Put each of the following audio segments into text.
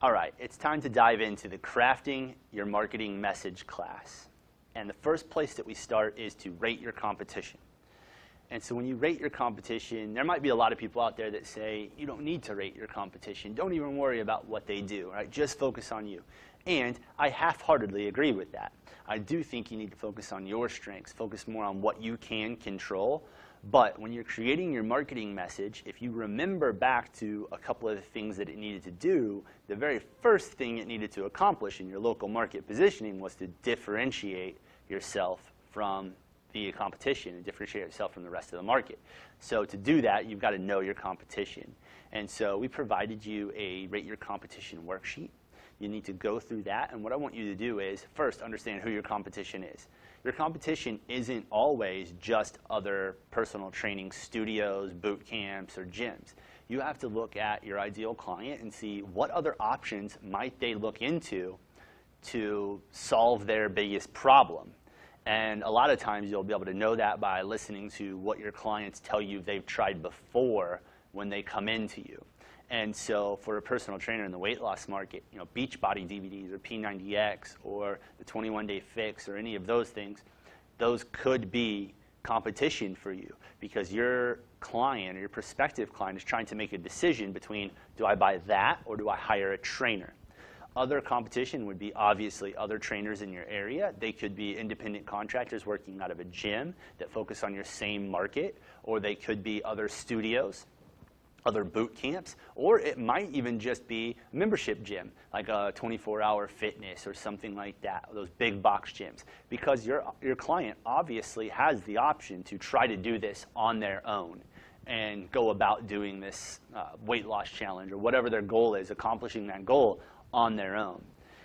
All right, it's time to dive into the crafting your marketing message class. And the first place that we start is to rate your competition. And so when you rate your competition, there might be a lot of people out there that say, you don't need to rate your competition. Don't even worry about what they do, right? Just focus on you. And I half-heartedly agree with that. I do think you need to focus on your strengths, focus more on what you can control. But when you're creating your marketing message, if you remember back to a couple of the things that it needed to do, the very first thing it needed to accomplish in your local market positioning was to differentiate yourself from the competition and differentiate yourself from the rest of the market. So to do that, you've got to know your competition. And so we provided you a Rate Your Competition worksheet. You need to go through that, and what I want you to do is first understand who your competition is. Your competition isn't always just other personal training studios, boot camps, or gyms. You have to look at your ideal client and see what other options might they look into to solve their biggest problem. And a lot of times you'll be able to know that by listening to what your clients tell you they've tried before when they come into you. And so for a personal trainer in the weight loss market, Beachbody DVDs or P90X or the 21-Day Fix or any of those things, those could be competition for you because your client or your prospective client is trying to make a decision between, do I buy that or do I hire a trainer? Other competition would be obviously other trainers in your area. They could be independent contractors working out of a gym that focus on your same market, or they could be other studios, other boot camps, or it might even just be a membership gym, like a 24-hour fitness or something like that, those big box gyms, because your client obviously has the option to try to do this on their own and go about doing this weight loss challenge or whatever their goal is, accomplishing that goal on their own.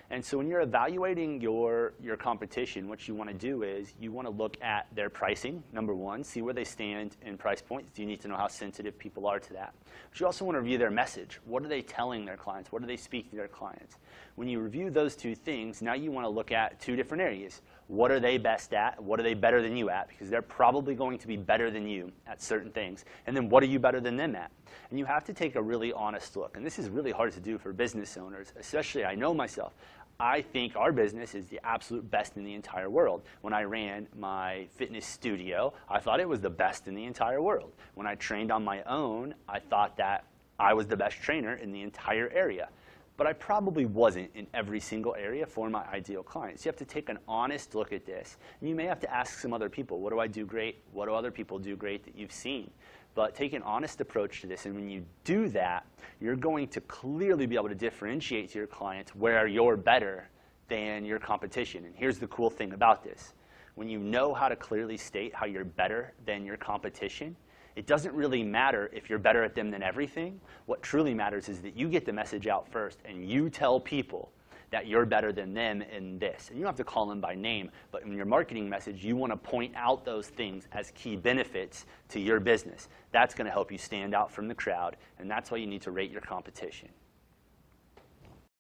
And so when you're evaluating your competition, what you want to do is you want to look at their pricing, number one, see where they stand in price points. You need to know how sensitive people are to that. But you also want to review their message. What are they telling their clients? What do they speak to their clients? When you review those two things, now you want to look at two different areas. What are they best at? What are they better than you at? Because they're probably going to be better than you at certain things. And then what are you better than them at? And you have to take a really honest look. And this is really hard to do for business owners, especially I know myself. I think our business is the absolute best in the entire world. When I ran my fitness studio, I thought it was the best in the entire world. When I trained on my own, I thought that I was the best trainer in the entire area. But I probably wasn't in every single area for my ideal clients. You have to take an honest look at this. And you may have to ask some other people, what do I do great? What do other people do great that you've seen? But take an honest approach to this, and when you do that, you're going to clearly be able to differentiate to your clients where you're better than your competition. And here's the cool thing about this. When you know how to clearly state how you're better than your competition, it doesn't really matter if you're better at them than everything. What truly matters is that you get the message out first, and you tell people that you're better than them in this. And you don't have to call them by name, but in your marketing message, you want to point out those things as key benefits to your business. That's going to help you stand out from the crowd, and that's why you need to rate your competition.